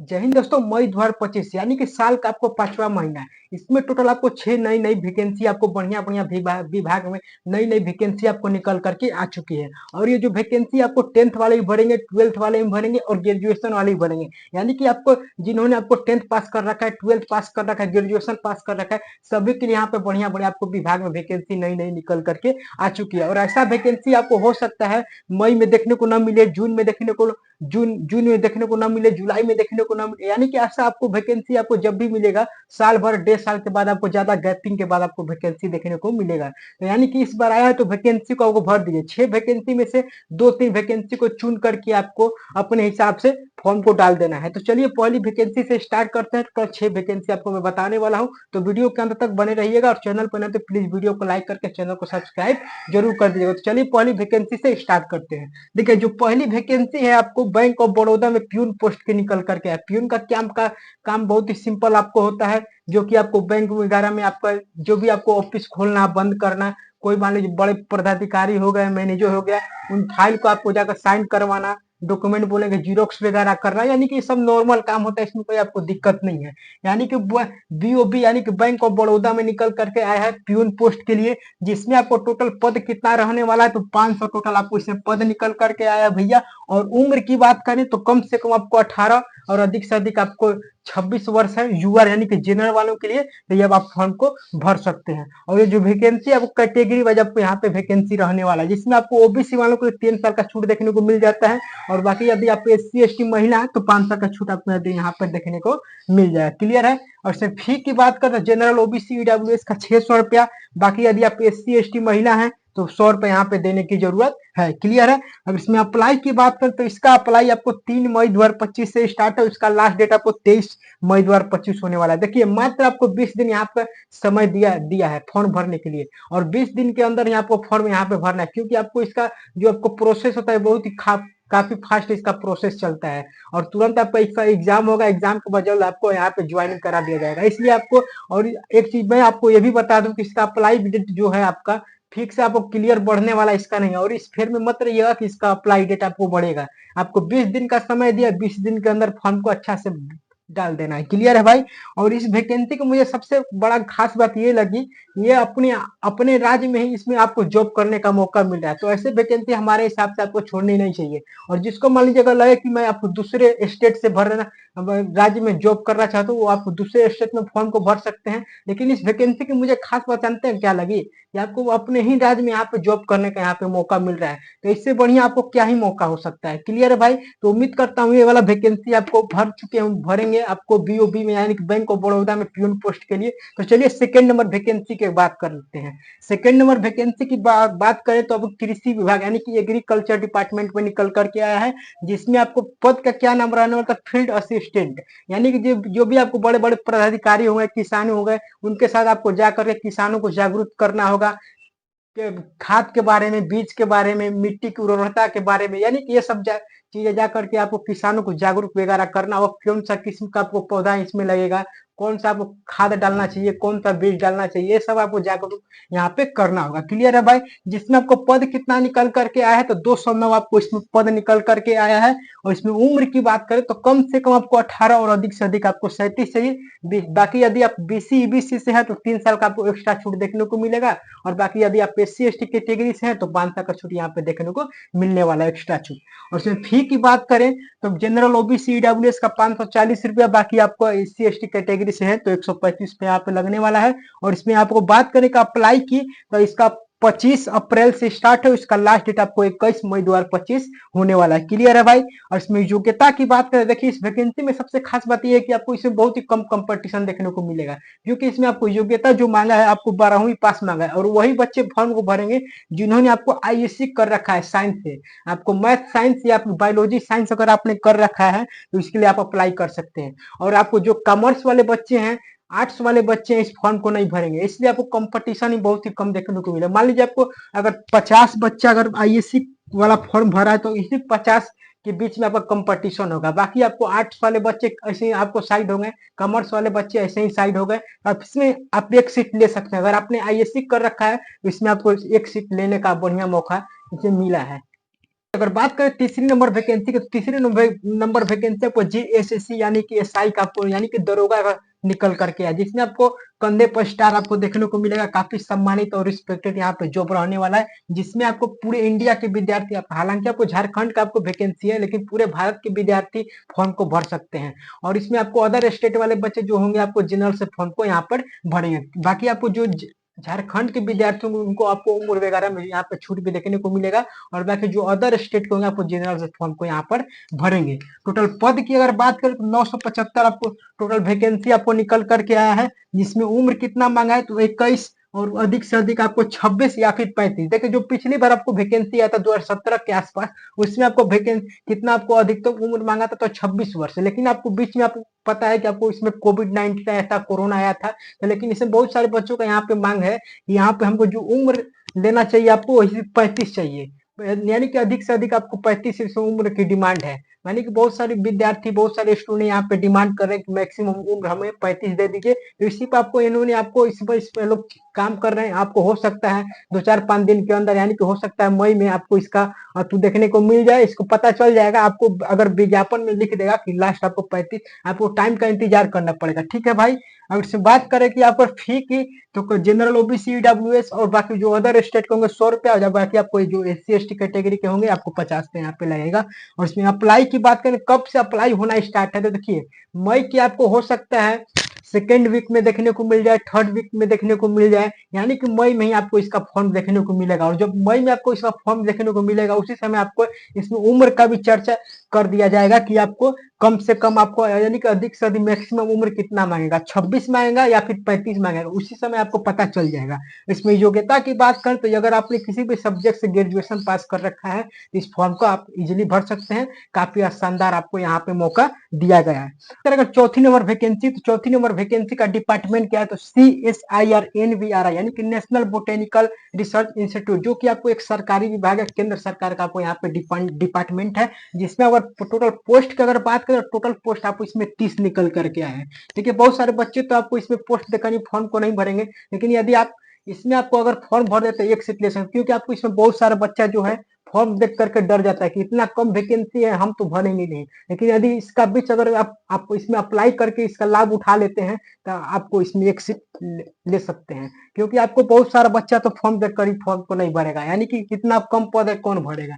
जय हिंद दोस्तों। मई 2025 यानी कि साल का आपको 5वां महीना है। इसमें टोटल आपको 6 नई नई वैकेंसी आपको बढ़िया बढ़िया विभाग में नई नई वैकेंसी आपको निकल करके आ चुकी है। और ये जो वैकेंसी आपको 10th वाले भी भरेंगे, 12th वाले भी भरेंगे और ग्रेजुएशन वाले भी भरेंगे। यानी कि आपको जिन्होंने आपको 10th पास कर रखा है, 12th पास कर रखा है, ग्रेजुएशन पास कर रखा है, सभी के लिए यहाँ पे बढ़िया बढ़िया आपको विभाग में वैकेंसी नई नई निकल करके आ चुकी है। और ऐसा वैकेंसी आपको हो सकता है मई में देखने को ना मिले, जून में देखने को ना मिले, जुलाई में देखने को ना मिले। यानी कि ऐसा आपको वैकेंसी आपको जब भी मिलेगा साल भर 1.5 साल के बाद आपको ज्यादा गैपिंग के बाद आपको वैकेंसी देखने को मिलेगा। तो यानी कि इस बार आया है तो वैकेंसी को आपको भर दीजिए। 6 वैकेंसी में से 2-3 वैकेंसी को चुन करके आपको अपने हिसाब से फॉर्म को डाल देना है। तो चलिए पहली वैकेंसी से स्टार्ट करते हैं। तो 6 वैकेंसी आपको मैं बताने वाला हूँ, तो वीडियो के अंत तक बने रहिएगा। और चैनल पर नए तो प्लीज वीडियो को लाइक करके चैनल को सब्सक्राइब जरूर कर दीजिएगा। तो चलिए पहली वैकेंसी से स्टार्ट करते हैं। देखिए जो पहली वैकेंसी है आपको बैंक ऑफ बड़ौदा में प्यून पोस्ट के निकल करके है। प्यून का काम बहुत ही सिंपल आपको होता है, जो कि आपको बैंक वगैरह में आपका जो भी आपको ऑफिस खोलना बंद करना, कोई मान लीजिए बड़े पदाधिकारी हो गए, मैनेजर हो गया, उन फाइल को आपको जाकर साइन करवाना, डॉक्यूमेंट बोलेंगे जीरोक्स वगैरह करना, यानी कि सब नॉर्मल काम होता है, इसमें कोई आपको दिक्कत नहीं है। यानी कि बीओबी यानी कि बैंक ऑफ बड़ौदा में निकल करके आया है प्यून पोस्ट के लिए, जिसमें आपको टोटल पद कितना रहने वाला है तो 500 टोटल आपको इसमें पद निकल करके आया भैया। और उम्र की बात करें तो कम से कम आपको 18 और अधिक से अधिक आपको 26 वर्ष है यूआर यानी कि जनरल वालों के लिए। तो ये अब आप फॉर्म को भर सकते हैं। और ये जो वैकेंसी आपको कैटेगरी वाइज आपको यहाँ पे वैकेंसी रहने वाला है, जिसमें आपको ओबीसी वालों को 3 साल का छूट देखने को मिल जाता है। और बाकी यदि आप एससी एसटी महिला है तो 5 साल का छूट आपको यहाँ पर देखने को मिल जाएगा। क्लियर है। और सिर्फ फी की बात करें तो जनरल ओबीसी ईडब्ल्यूएस का 600 रुपया, बाकी यदि आप एससी एसटी महिला है तो 100 रुपए यहाँ पे देने की जरूरत है। क्लियर है। अब इसमें अप्लाई की बात करें तो इसका अप्लाई आपको 3 मई 2025 से स्टार्ट है। इसका लास्ट डेट आपको 23 मई 2025 होने वाला है। देखिए मात्र आपको 20 दिन यहाँ पे समय दिया है फॉर्म भरने के लिए। और 20 दिन के अंदर यहाँ आपको फॉर्म यहाँ पे भरना है, क्योंकि आपको इसका जो आपको प्रोसेस होता है बहुत ही काफी फास्ट इसका प्रोसेस चलता है। और तुरंत आपका इसका एग्जाम होगा, एग्जाम के बाद जल्द आपको यहाँ पे ज्वाइनिंग करा दिया जाएगा, इसलिए आपको। और एक चीज मैं आपको ये भी बता दूं कि इसका अप्लाई डेट जो है आपका फिक्स है, आपको क्लियर बढ़ने वाला इसका नहीं है। और इस फेर में मत रहिएगा कि इसका अप्लाई डेट आपको बढ़ेगा। आपको 20 दिन का समय दिया, 20 दिन के अंदर फॉर्म को अच्छा से डाल देना है। क्लियर है भाई। और इस वैकेंसी की मुझे सबसे बड़ा खास बात ये लगी, ये अपने अपने राज्य में ही इसमें आपको जॉब करने का मौका मिल रहा है। तो ऐसे वैकेंसी हमारे हिसाब से आपको छोड़नी नहीं चाहिए। और जिसको मान लीजिए अगर लगे कि मैं आपको दूसरे स्टेट से भरना राज्य में जॉब करना चाहता हूँ, वो आप दूसरे स्टेट में फॉर्म को भर सकते हैं। लेकिन इस वैकेंसी की मुझे खास बात जानते हैं क्या लगी, कि आपको अपने ही राज्य में यहाँ पे जॉब करने का यहाँ पे मौका मिल रहा है। तो इससे बढ़िया आपको क्या ही मौका हो सकता है। क्लियर है भाई। तो उम्मीद करता हूँ ये वाला वैकेंसी आपको भर चुके हैं, भरेंगे आपको बीओबी में यानी कि बैंक ऑफ बड़ौदा में प्यून पोस्ट के लिए। तो चलिए सेकंड नंबर वैकेंसी की बात कर लेते हैं। सेकंड नंबर वैकेंसी की बात करें तो अब कृषि विभाग यानी कि एग्रीकल्चर डिपार्टमेंट में निकल करके आया है, जिसमें आपको पद का क्या नाम रहने वाला था, फील्ड असिस्टेंट। यानी कि जो भी आपको बड़े बड़े पदाधिकारी हो गए, किसान हो गए, उनके साथ आपको जाकर के किसानों को जागरूक करना होगा, खाद के बारे में, बीज के बारे में, मिट्टी की उर्वरता के बारे में, यानी कि ये सब चीजें जा करके आपको किसानों को जागरूक वगैरह करना होगा। कौन सा किस्म का आपको पौधा इसमें लगेगा, कौन सा आपको खाद डालना चाहिए, कौन सा बीज डालना चाहिए, ये सब आपको जागरूक यहाँ पे करना होगा। क्लियर है भाई। जिसमें आपको पद कितना निकल करके आया है तो 209 आपको इसमें पद निकल करके आया है। और इसमें उम्र की बात करें तो कम से कम आपको 18 और अधिक से अधिक आपको 37 चाहिए। बाकी यदि आप बीसी ईबीसी से है तो 3 साल का आपको एक्स्ट्रा छूट देखने को मिलेगा। और बाकी यदि आप एससी एसटी कैटेगरी से हैं तो 5 साल का छूट यहाँ पे देखने को मिलने वाला है, एक्स्ट्रा छूट। और इसमें फी की बात करें तो जनरल ओबीसी ईडब्ल्यूएस का 540 रुपया, बाकी आपको एससी एसटी कैटेगरी से है तो 125 पे यहाँ पे लगने वाला है। और इसमें आपको बात करें का अप्लाई की तो इसका 25 अप्रैल से स्टार्ट है, इसका लास्ट डेट आपको 21 मई 2025 होने वाला है। क्लियर है भाई। और इसमें योग्यता की बात करें, देखिए इस वैकेंसी में सबसे खास बात यह है कि आपको इसमें बहुत ही कम कंपटीशन देखने को मिलेगा, क्योंकि इसमें आपको योग्यता जो मांगा है आपको 12वीं पास मांगा है। और वही बच्चे फॉर्म को भरेंगे जिन्होंने आपको आईएससी कर रखा है साइंस से। आपको मैथ साइंस या बायोलॉजी साइंस अगर आपने कर रखा है तो इसके लिए आप अप्लाई कर सकते हैं। और आपको जो कॉमर्स वाले बच्चे हैं, आर्ट्स वाले बच्चे इस फॉर्म को नहीं भरेंगे, इसलिए आपको कंपटीशन ही बहुत ही कम देखने को मिलेगा। मान लीजिए आपको अगर 50 बच्चा अगर आईएससी वाला फॉर्म भरा है तो इसी 50 के बीच में आपका कंपटीशन होगा। बाकी आपको आर्ट्स वाले बच्चे ऐसे ही आपको साइड हो गए, कॉमर्स वाले बच्चे ऐसे ही साइड हो गए। अब इसमें आप एक सीट ले सकते हैं। अगर आपने आईएससी कर रखा है तो इसमें आपको एक सीट लेने का बढ़िया मौका इसे मिला है। अगर बात करें तीसरी नंबर वैकेंसी की, तो तीसरी नंबर वैकेंसी आपको जीएसएससी यानी कि एसआई का आपको यानी कि दरोगा का निकल करके है, जिसमें आपको कंधे पर स्टार आपको देखने को मिलेगा। काफी सम्मानित और रिस्पेक्टेड यहाँ पे जॉब रहने वाला है, जिसमें आपको पूरे इंडिया के विद्यार्थी, हालांकि आपको झारखंड का आपको वैकेंसी है, लेकिन पूरे भारत के विद्यार्थी फॉर्म को भर सकते हैं। और इसमें आपको अदर स्टेट वाले बच्चे जो होंगे आपको जनरल से फॉर्म को यहाँ पर भरेंगे। बाकी आपको जो झारखंड के विद्यार्थियों को उनको आपको उम्र वगैरह में यहाँ पे छूट भी देखने को मिलेगा। और बाकी जो अदर स्टेट के होंगे आपको जनरल फॉर्म को यहाँ पर भरेंगे। टोटल पद की अगर बात करें तो 975 आपको टोटल वैकेंसी आपको निकल करके आया है, जिसमें उम्र कितना मांगा है तो 21 और अधिक से अधिक आपको 26 या फिर 35। देखिए जो पिछली बार आपको वैकेंसी आया था 2017 के आसपास, उसमें आपको वैकेंसी कितना आपको अधिकतम उम्र मांगा था तो 26 वर्ष, लेकिन आपको बीच में आपको पता है कि आपको इसमें कोविड-19 आया था, कोरोना आया था, तो लेकिन इसमें बहुत सारे बच्चों का यहाँ पे मांग है, यहाँ पे हमको जो उम्र लेना चाहिए आपको वही 35 चाहिए, यानी कि अधिक से अधिक आपको 35 से उम्र की डिमांड है। यानी कि बहुत सारे विद्यार्थी, बहुत सारे स्टूडेंट यहाँ पे डिमांड कर रहे हैं कि मैक्सिमम उम्र हमें 35 दे दीजिए। तो इसी पर आपको इन्होंने आपको इस पर लोग काम कर रहे हैं। आपको हो सकता है 2-4-5 दिन के अंदर, यानी कि हो सकता है मई में आपको इसका तो देखने को मिल जाए, इसको पता चल जाएगा। आपको अगर विज्ञापन में लिख देगा कि लास्ट आपको 35, आपको टाइम का इंतजार करना पड़ेगा। ठीक है भाई। अगर इससे बात करें कि यहाँ पर फी की, तो जनरल ओबीसी ईडब्ल्यूएस और बाकी जो अदर स्टेट के होंगे 100 रुपया, और बाकी आपको जो एससी एसटी कैटेगरी के होंगे आपको 50 पे यहाँ पे लगेगा। और इसमें अप्लाई की बात करें कब से अप्लाई होना स्टार्ट है, तो देखिए मई की आपको हो सकता है सेकेंड वीक में देखने को मिल जाए, थर्ड वीक में देखने को मिल जाए, यानी कि मई में ही आपको इसका फॉर्म देखने को मिलेगा। और जब मई में आपको इसका फॉर्म देखने को मिलेगा, उसी समय आपको इसमें उम्र का भी चर्चा कर दिया जाएगा कि आपको कम से कम आपको यानी कि अधिक से अधिक मैक्सिमम उम्र कितना मांगेगा, 26 मांगेगा या फिर 35 मांगेगा, उसी समय आपको पता चल जाएगा। इसमें योग्यता की बात करें तो अगर आपने किसी भी सब्जेक्ट से ग्रेजुएशन पास कर रखा है तो इस फॉर्म को आप इजिली भर सकते हैं। काफी शानदार आपको यहाँ पे मौका दिया गया है। अगर चौथी नंबर वैकेंसी, तो चौथी नंबर वैकेंसी का डिपार्टमेंट क्या है, तो CSIRNVRI यानी कि नेशनल बोटेनिकल रिसर्च इंस्टीट्यूट, जो कि आपको एक सरकारी विभाग है, केंद्र सरकार का आपको यहाँ पे डिपार्टमेंट है, जिसमें अगर टोटल पोस्ट की अगर बात करें, टोटल पोस्ट आपको इसमें 30 निकल करके आए हैं। देखिए बहुत सारे बच्चे तो आपको इसमें पोस्ट देकर फॉर्म को नहीं भरेंगे, लेकिन यदि आप इसमें आपको अगर फॉर्म भर देते एक सीट ले सकते, क्योंकि आपको इसमें बहुत सारा बच्चा जो है फॉर्म देख करके डर जाता है कि इतना कम वैकेंसी है, हम तो भरेंगे नहीं। लेकिन यदि इसका बीच अगर आप इसमें अप्लाई करके इसका लाभ उठा लेते हैं तो आपको इसमें एक सीट ले सकते हैं, क्योंकि आपको बहुत सारा बच्चा तो फॉर्म देख कर ही फॉर्म को नहीं भरेगा, यानी कि कितना कम पद है कौन भरेगा।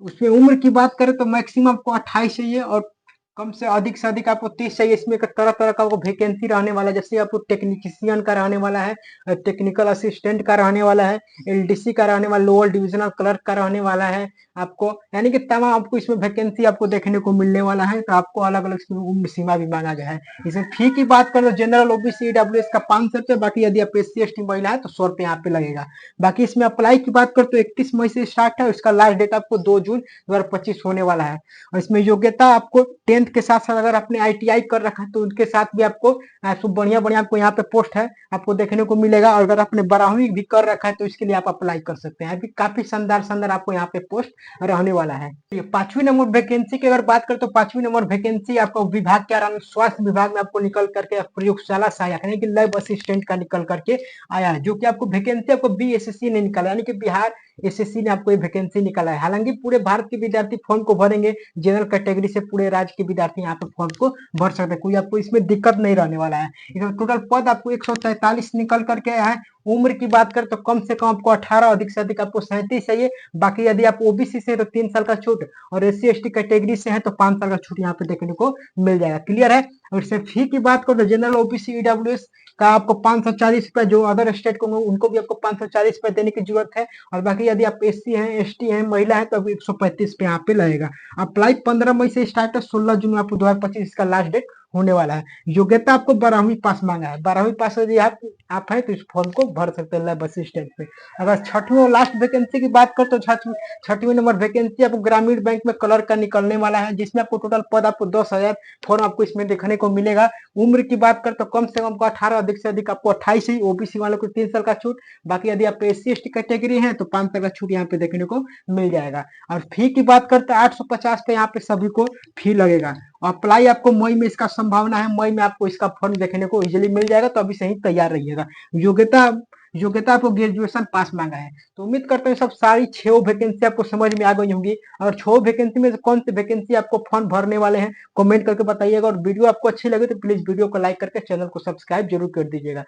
उसमें उम्र की बात करें तो मैक्सिमम आपको 28 चाहिए और कम से अधिक आपको 30 चाहिए। इसमें तरह तरह का आपको वैकेंसी रहने वाला है, जैसे आपको टेक्नीशियन का रहने वाला है, टेक्निकल असिस्टेंट का रहने वाला है, एलडीसी का रहने वाला, लोअर डिविजनल क्लर्क का रहने वाला है आपको, यानी कि तमाम आपको इसमें वैकेंसी आपको देखने को मिलने वाला है। तो आपको अलग अलग उम्र सीमा भी मांगा गया है। इसमें फी की बात करें तो जनरल ओबीसी ईडब्ल्यूएस का 500 रुपये, बाकी यदि आप एससी एसटी महिला है तो 100 रुपये यहाँ पे लगेगा। बाकी इसमें अप्लाई की बात करें तो 31 मई से स्टार्ट है, उसका लास्ट डेट आपको 2 जून 2025 होने वाला है। और इसमें योग्यता आपको 10th के साथ साथ अगर आपने आईटीआई कर रखा है तो उनके साथ भी आपको बढ़िया बढ़िया आपको यहाँ पे पोस्ट है आपको देखने को मिलेगा। और अगर आपने 12वीं भी कर रखा है तो इसके लिए आप अप्लाई कर सकते हैं। अभी काफी शानदार शानदार आपको यहाँ पे पोस्ट रहने वाला है। ये 5वीं नंबर वैकेंसी की अगर बात करें तो 5वीं नंबर वैकेंसी आपको विभाग क्या रहा, स्वास्थ्य विभाग में आपको निकल करके प्रयोगशाला सहायक यानी कि लैब असिस्टेंट का निकल करके आया है, जो कि आपको वैकेंसी आपको बीएसएससी ने निकाला, यानी कि बिहार एसएससी ने आपको ये वैकेंसी निकाला है। हालांकि पूरे भारत के विद्यार्थी फॉर्म को भरेंगे, जनरल कैटेगरी से पूरे राज्य के विद्यार्थी यहाँ पे फॉर्म को भर सकते हैं, कोई आपको इसमें दिक्कत नहीं रहने वाला है। इसमें टोटल पद आपको 143 निकल करके आया है। उम्र की बात करें तो कम से कम आपको 18, अधिक से अधिक आपको 37 चाहिए। बाकी यदि आप ओबीसी से है तो 3 साल का छूट, और एससी एसटी कैटेगरी से है तो 5 साल का छूट यहाँ पे देखने को मिल जाएगा। क्लियर है। और इससे फी की बात करो तो जनरल ओबीसी ईडब्ल्यूएस का आपको 540 रुपए, जो अदर स्टेट को उनको भी आपको 540 रुपए देने की जरूरत है। और बाकी यदि आप एससी हैं, एसटी हैं, महिला है तो अभी 135 पे यहाँ पे लगेगा। अप्लाई 15 मई से स्टार्ट है, 16 जून आपको 2025 का लास्ट डेट होने वाला है। योग्यता आपको 12वीं पास मांगा है, 12वीं पास यदि आप है तो इस फॉर्म को भर सकते हैं लैब असिस्टेंट पे। अगर 6वीं और लास्ट वैकेंसी की बात करें तो 6वीं नंबर वैकेंसी आपको ग्रामीण बैंक में क्लर्क का निकलने वाला है, जिसमें आपको टोटल पद आपको 10,000 फॉर्म आपको इसमें देखने को मिलेगा। उम्र की बात करें तो कम से कम 18, अधिक से अधिक आपको 28 ही, ओबीसी वालों को 3 साल का छूट। बाकी यदि आप एससी एसटी कैटेगरी है तो 5 साल का छूट यहाँ पे देखने को मिल जाएगा। और फी की बात करते हैं 850 पे यहाँ पे सभी को फी लगेगा। अप्लाई आपको मई में इसका संभावना है, मई में आपको इसका फॉर्म देखने को इजीली मिल जाएगा, तो अभी से ही तैयार रहिएगा। योग्यता योग्यता आपको ग्रेजुएशन पास मांगा है। तो उम्मीद करते हैं सब सारी 6 वैकेंसी आपको समझ में आ गई होंगी, और 6 वैकेंसी में से कौन सी वैकेंसी आपको फॉर्म भरने वाले हैं कमेंट करके बताइएगा। और वीडियो आपको अच्छी लगे तो प्लीज वीडियो को लाइक करके चैनल को सब्सक्राइब जरूर कर दीजिएगा।